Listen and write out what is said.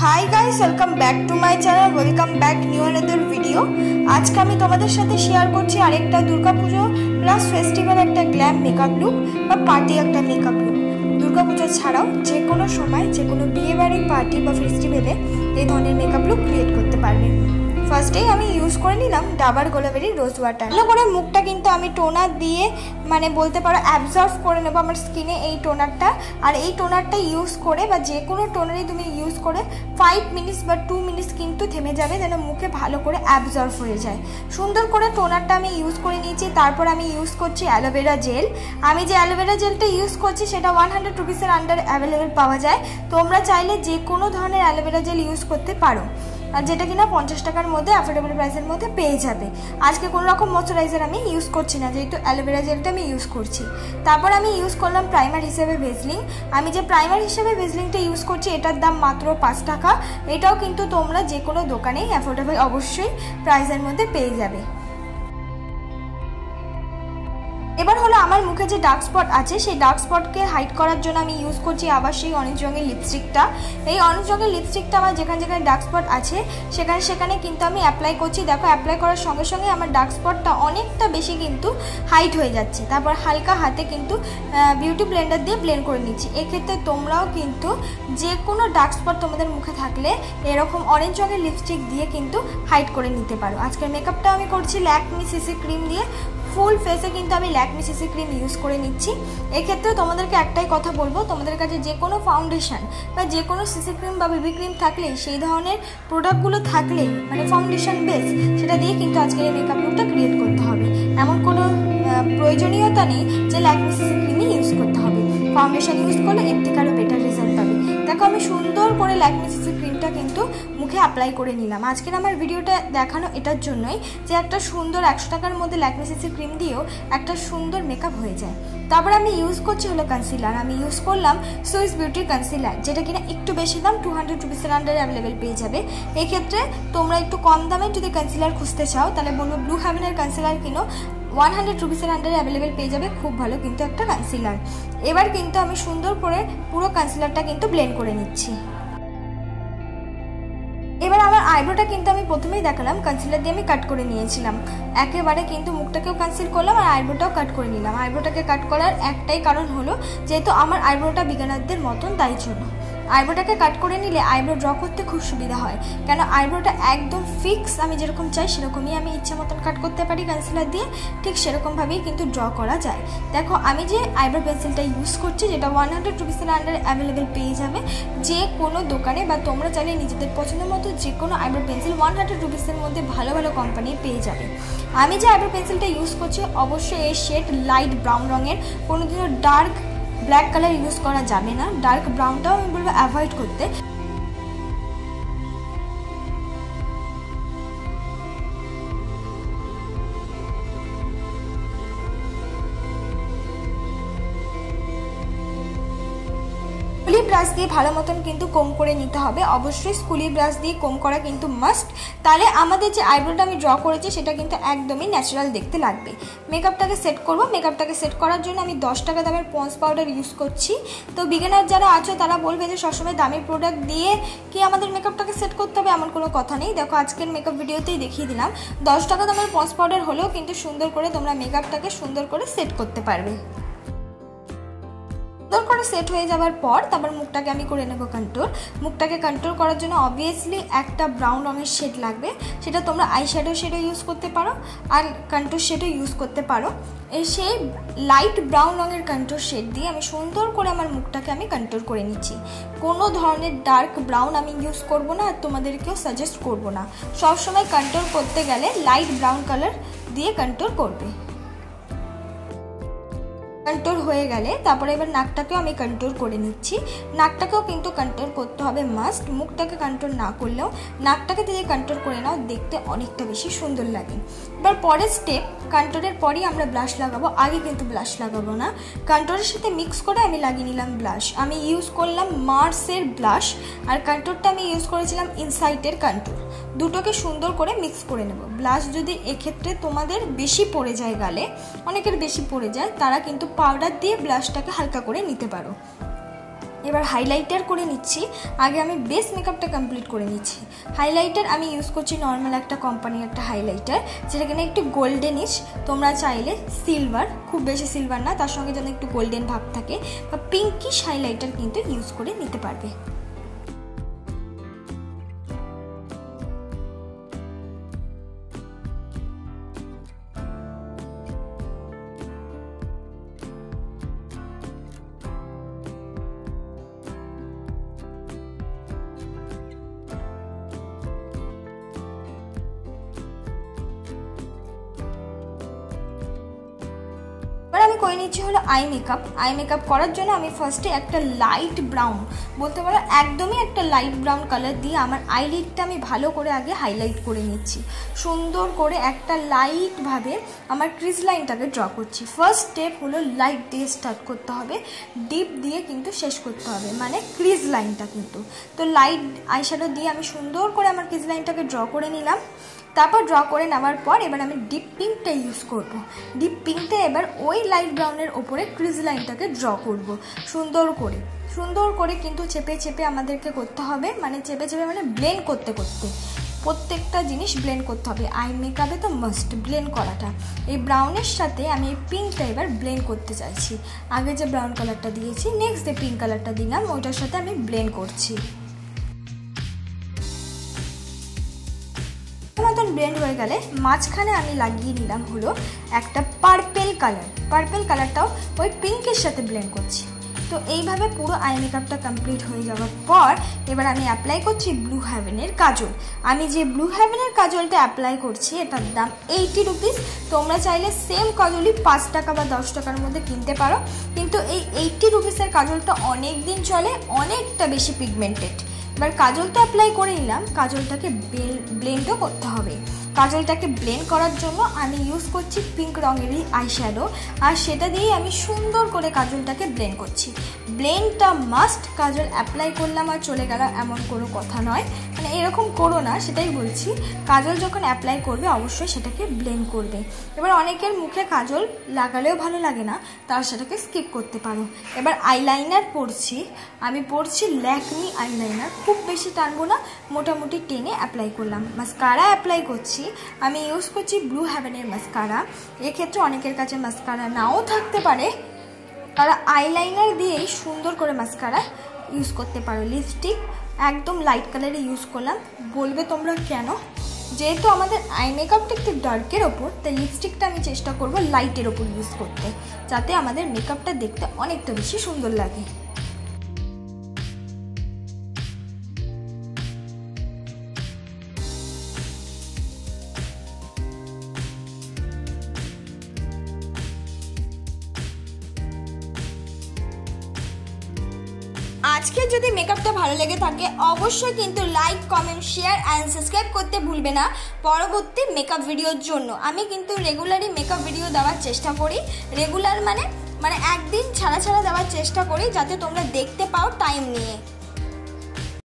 High guys welcome back to my channel welcome back new another video. आज के आमी तोमादेर साथे शेयर करछि आरेकटा दुर्गा पुजो प्लस फेस्टिवल एकटा ग्लैम मेकअप लुक बा पार्टी एकटा मेकअप लुक। दुर्गा पुजो छाड़ाओ जे कोनो समय जे कोनो बिये बाड़िर पार्टी बा फेस्टिवले एई धरनेर मेकअप लुक क्रिएट करते पारबेन। फार्स्टे आमी यूज करे निलाम डाबर गोलाबेरी रोज वाटार। भालो करे मुखटा किन्तु आमी टोनार दिए माने बोलते पारो अ্যাবজর্ব করে নেব আমার স্কিনে এই টোনারটা। আর এই টোনারটা ইউজ করে বা যে কোনো টোনারই তুমি ইউজ করে 5 মিনিটস বা 2 মিনিটস কিন্তু থেমে যাবে যেন মুখে ভালো করে অ্যাবজর্ব হয়ে যায়। সুন্দর করে টোনারটা আমি ইউজ করে নিয়েছি। তারপর আমি ইউজ করছি অ্যালোভেরা জেল। আমি যে অ্যালোভেরা জেলটা ইউজ করছি সেটা 100 রুপিসের আন্ডার অ্যাভেলেবল পাওয়া যায়। তোমরা চাইলে যে কোনো ধরনের অ্যালোভেরা জেল ইউজ করতে পারো আর যেটা কিনা 50 টাকার মধ্যে অ্যাফোর্ডেবল প্রাইসের মধ্যে পেয়ে যাবে। আজকে কোনো রকম ময়শ্চারাইজার আমি ইউজ করছি না, যেহেতু অ্যালোভেরা জেলটা আমি ইউজ করছি। তারপর আমি ইউজ করলাম প্রাইমার হিসেবে ভেজলিন। আমি যে প্রাইমার হিসেবে ভেজলিনটা ইউজ করছি এটার দাম মাত্র 5 টাকা। এটাও কিন্তু তোমরা যে কোনো দোকানেই অ্যাফোর্ডেবল অবশ্যই প্রাইসের মধ্যে পেয়ে যাবে। এবার হলো আমার মুখে যে ডার্ক স্পট আছে সেই ডার্ক স্পটকে হাইড করার জন্য আমি ইউজ করছি আবার সেই অরেঞ্জ রঙের লিপস্টিকটা। এই অরেঞ্জ রঙের লিপস্টিকটা আমার যেখানে যেখানে ডার্ক স্পট আছে সেখানে কিন্তু আমি অ্যাপ্লাই করছি। দেখো অ্যাপ্লাই করার সঙ্গে সঙ্গে আমার ডার্ক স্পটটা অনেকটা বেশি কিন্তু হাইড হয়ে যাচ্ছে। তারপর হালকা হাতে কিন্তু বিউটি ব্লেন্ডার দিয়ে ব্লেন্ড করে নিচ্ছি। এক্ষেত্রে তোমরাও কিন্তু যে কোনো ডার্ক স্পট তোমাদের মুখে থাকলে এরকম অরেঞ্জ রঙের লিপস্টিক দিয়ে কিন্তু হাইড করে নিতে পারো। আজকের মেকআপটা আমি করছি ল্যাকমি সিসি ক্রিম দিয়ে। ফুল ফেসে কিন্তু আমি ল্যাকমি সিসি ক্রিম ইউজ করে নিচ্ছি। এক্ষেত্রে তোমাদেরকে একটাই কথা বলবো, তোমাদের কাছে যে কোনো ফাউন্ডেশন বা যে কোনো সিসি ক্রিম বা বেবি ক্রিম থাকলে সেই ধরনের প্রোডাক্টগুলো থাকলে মানে ফাউন্ডেশন বেস সেটা দিয়ে কিন্তু আজকের এই মেকআপ লুকটা ক্রিয়েট করতে হবে। এমন কোনো প্রয়োজনীয়তা নেই যে ল্যাকমি সিসি ক্রিমই ইউজ করতে হবে। ফাউন্ডেশন ইউজ করলে এর থেকে আরও বেটার রেজাল্ট পাবে। দেখো আমি সুন্দর করে ল্যাকমি সিসি ক্রিমটা কিন্তু মুখে অ্যাপ্লাই করে নিলাম। আজকের আমার ভিডিওটা দেখানো এটার জন্যই যে একটা সুন্দর 100 টাকার মধ্যে ল্যাকমি সিসি ক্রিম দিয়েও একটা সুন্দর মেকআপ হয়ে যায়। তারপর আমি ইউজ করছি হলো কনসিলার। আমি ইউজ করলাম সুইস বিউটির কনসিলার, যেটা কিনা একটু বেশি দাম 200 রুপিসের আন্ডারে অ্যাভেলেবেল পেয়ে যাবে। এক্ষেত্রে তোমরা একটু কম দামে যদি কনসিলার খুঁজতে চাও তাহলে বলবো ব্লু হেভেনের কনসিলার কিনো, 100 রুপিসের আন্ডারে অ্যাভেলেবেল পেয়ে যাবে। খুব ভালো কিন্তু একটা কনসিলার। এবার কিন্তু আমি সুন্দর করে পুরো কনসিলারটা কিন্তু ব্লেন্ড করে নিচ্ছি। এবার আমার আইব্রোটা কিন্তু আমি প্রথমেই দেখালাম কনসিলার দিয়ে আমি কাট করে নিয়েছিলাম। একেবারে কিন্তু মুখটাকেও কনসিল করলাম আর আইব্রোটাও কাট করে নিলাম। আইব্রোটাকে কাট করার একটাই কারণ হলো যেহেতু আমার আইব্রোটা বিগিনারদের মতন, তাই জন্য আইব্রোটাকে কাট করে নিলে আইব্রো ড্র করতে খুব সুবিধা হয়। কেন আইব্রোটা একদম ফিক্স, আমি যেরকম চাই সেরকমই আমি ইচ্ছা মতন কাট করতে পারি কনসিলার দিয়ে, ঠিক সেরকমভাবেই কিন্তু ড্র করা যায়। দেখো আমি যে আইব্রো পেন্সিলটা ইউজ করছি যেটা 100 রুপিসের আন্ডারে অ্যাভেলেবেল পেয়ে যাবে যে কোনো দোকানে, বা তোমরা চাইলে নিজেদের পছন্দ মতো যে কোনো আইব্রো পেন্সিল 100 রুপিসের মধ্যে ভালো ভালো কোম্পানি পেয়ে যাবে। আমি যে আইব্রো পেন্সিলটা ইউজ করছি অবশ্যই এর শেড লাইট ব্রাউন রঙের, কোনোদিনও ডার্ক ব্ল্যাক কালার ইউজ করা যাবে না। ডার্ক ব্রাউনটাও আমি বলবো অ্যাভয়েড করতে। স্কুলি ব্রাশ দিয়ে ভালো মতন কিন্তু কোম করে নিতে হবে। অবশ্যই স্কুলি ব্রাশ দিয়ে কোম করা কিন্তু মাস্ট, তাহলে আমাদের যে আইব্রোটা আমি ড্র করেছি সেটা কিন্তু একদমই ন্যাচারাল দেখতে লাগবে। মেকআপটাকে সেট করব। মেকআপটাকে সেট করার জন্য আমি 10 টাকা দামের পন্স পাউডার ইউজ করছি। তো বিগিনার যারা আছো তারা বলবে যে সবসময় দামি প্রোডাক্ট দিয়ে কি আমাদের মেকআপটাকে সেট করতে হবে, এমন কোনো কথা নেই। দেখো আজকের মেকআপ ভিডিওতেই দেখিয়ে দিলাম 10 টাকা দামের পন্স পাউডার হলেও কিন্তু সুন্দর করে তোমরা মেকআপটাকে সুন্দর করে সেট করতে পারবে। সুন্দর করে সেট হয়ে যাওয়ার পর তারপর মুখটাকে আমি করে নেব কন্ট্রোল। মুখটাকে কন্ট্রোল করার জন্য অবভিয়াসলি একটা ব্রাউন রঙের শেড লাগবে, সেটা তোমরা আই শ্যাডো শেডও ইউজ করতে পারো আর কন্ট্রোল শেডও ইউজ করতে পারো। সেই লাইট ব্রাউন রঙের কন্ট্রোল শেড দিয়ে আমি সুন্দর করে আমার মুখটাকে আমি কন্ট্রোল করে নিচ্ছি। কোনো ধরনের ডার্ক ব্রাউন আমি ইউজ করব না আর তোমাদেরকেও সাজেস্ট করব না। সবসময় কন্ট্রোল করতে গেলে লাইট ব্রাউন কালার দিয়ে কন্ট্রোল করবে। কন্ট্রোল হয়ে গেলে তারপরে এবার নাকটাকেও আমি কন্ট্রোল করে নিচ্ছি। নাকটাকেও কিন্তু কন্ট্রোল করতে হবে মাস্ট। মুখটাকে কন্ট্রোল না করলেও নাকটাকে যদি কন্ট্রোল করে নাও দেখতে অনেকটা বেশি সুন্দর লাগে। এবার পরের স্টেপ, কন্ট্রোলের পরই আমরা ব্লাশ লাগাবো, আগে কিন্তু ব্লাশ লাগাবো না। কন্ট্রোলের সাথে মিক্স করে আমি লাগিয়ে নিলাম ব্লাশ। আমি ইউজ করলাম মার্সের ব্লাশ আর কন্ট্রোলটা আমি ইউজ করেছিলাম ইনসাইটের কন্ট্রোল। দুটোকে সুন্দর করে মিক্স করে নেব। ব্লাশ যদি এক্ষেত্রে তোমাদের বেশি পড়ে যায় গালে, অনেকের বেশি পড়ে যায়, তারা কিন্তু পাউডার দিয়ে ব্লাশটাকে হালকা করে নিতে পারো। এবার হাইলাইটার করে নিচ্ছি। আগে আমি বেস মেকআপটা কমপ্লিট করে নিচ্ছি। হাইলাইটার আমি ইউজ করছি নর্মাল একটা কোম্পানির একটা হাইলাইটার, যেটা কিনা একটু গোল্ডেনিশ। তোমরা চাইলে সিলভার, খুব বেশি সিলভার না, তার সঙ্গে যেন একটু গোল্ডেন ভাব থাকে, বা পিঙ্কিশ হাইলাইটার কিন্তু ইউজ করে নিতে পারবে। আমি করে নিচ্ছি হলো আই মেকআপ। আই মেকআপ করার জন্য আমি ফার্স্টে একটা লাইট ব্রাউন, বলতে পারো একদমই একটা লাইট ব্রাউন কালার দিয়ে আমার আইলিডটা আমি ভালো করে আগে হাইলাইট করে নিচ্ছি। সুন্দর করে একটা লাইটভাবে আমার ক্রিজ লাইনটাকে ড্র করছি। ফার্স্ট স্টেপ হলো লাইট দিয়ে স্টার্ট করতে হবে, ডিপ দিয়ে কিন্তু শেষ করতে হবে, মানে ক্রিজ লাইনটা কিন্তু। তো লাইট আইশ্যাডো দিয়ে আমি সুন্দর করে আমার ক্রিজ লাইনটাকে ড্র করে নিলাম। তারপর ড্র করে নেওয়ার পর এবার আমি ডিপ পিঙ্কটা ইউজ করব। ডিপ পিঙ্কটা এবার ওই লাইট ব্রাউনের ওপরে ক্রিজ লাইনটাকে ড্র করব সুন্দর করে কিন্তু চেপে চেপে আমাদেরকে করতে হবে, মানে চেপে চেপে মানে ব্লেন্ড করতে করতে প্রত্যেকটা জিনিস ব্লেন্ড করতে হবে। আই মেকআপে তো মাস্ট ব্লেন্ড করাটা। এই ব্রাউনের সাথে আমি এই পিঙ্কটা এবার ব্লেন্ড করতে চাইছি। আগে যে ব্রাউন কালারটা দিয়েছি, নেক্সট যে পিঙ্ক কালারটা দিলাম, ওইটার সাথে আমি ব্লেন্ড করছি। মতন ব্লেন্ড হয়ে গেলে মাঝখানে আমি লাগিয়ে নিলাম হলো একটা পার্পেল কালার। পার্পেল কালারটাও ওই পিঙ্কের সাথে ব্লেন্ড করছি। তো এইভাবে পুরো আই মেকআপটা কমপ্লিট হয়ে যাওয়ার পর এবার আমি অ্যাপ্লাই করছি ব্লু হেভেনের কাজল। আমি যে ব্লু হেভেনের কাজলটা অ্যাপ্লাই করছি এটার দাম 80 রুপিস। তোমরা চাইলে সেম কাজলই 5 টাকা বা 10 টাকার মধ্যে কিনতে পারো, কিন্তু এই 80 রুপিসের কাজলটা অনেক দিন চলে, অনেকটা বেশি পিগমেন্টেড। এবার কাজলটা অ্যাপ্লাই করে নিলাম, কাজলটাকে ব্লেন্ডও করতে হবে। কাজলটাকে ব্লেন্ড করার জন্য আমি ইউজ করছি পিঙ্ক রঙেরই আইশ্যাডো, আর সেটা দিয়েই আমি সুন্দর করে কাজলটাকে ব্লেন্ড করছি। ব্লেন্ডটা মাস্ট। কাজল অ্যাপ্লাই করলাম আর চলে গেল এমন কোনো কথা নয়, মানে এরকম করো না, সেটাই বলছি। কাজল যখন অ্যাপ্লাই করবে অবশ্যই সেটাকে ব্লেন্ড করবে। এবার অনেকের মুখে কাজল লাগালেও ভালো লাগে না, তারা সেটাকে স্কিপ করতে পারো। এবার আইলাইনার পরছি, আমি পরছি ল্যাকমি আইলাইনার। খুব বেশি টানবো না, মোটামুটি টেনে অ্যাপ্লাই করলাম। মাস্কারা অ্যাপ্লাই করছি, আমি ইউজ করছি ব্লু হেভেনের মাস্কারা। এক্ষেত্রে অনেকের কাছে মাস্কারা নাও থাকতে পারে, তারা আইলাইনার দিয়েই সুন্দর করে মাস্কারা ইউজ করতে পারো। লিপস্টিক একদম লাইট কালারে ইউজ করলাম। বলবে তোমরা কেন? যেহেতু আমাদের আই মেকআপটা একটু ডার্কের ওপর, তাই লিপস্টিকটা আমি চেষ্টা করব লাইটের ওপর ইউজ করতে, যাতে আমাদের মেকআপটা দেখতে অনেকটা বেশি সুন্দর লাগে। আজকে যদি মেকআপটা ভালো লেগে থাকে অবশ্যই কিন্তু like, comment, share and subscribe করতে ভুলবে না। পরবর্তী মেকআপ ভিডিওর জন্য আমি কিন্তু রেগুলারই মেকআপ ভিডিও দেওয়ার চেষ্টা করি। রেগুলার মানে একদিন ছাড়া ছাড়া দেওয়ার চেষ্টা করি, যাতে তোমরা দেখতে পাও টাইম নিয়ে।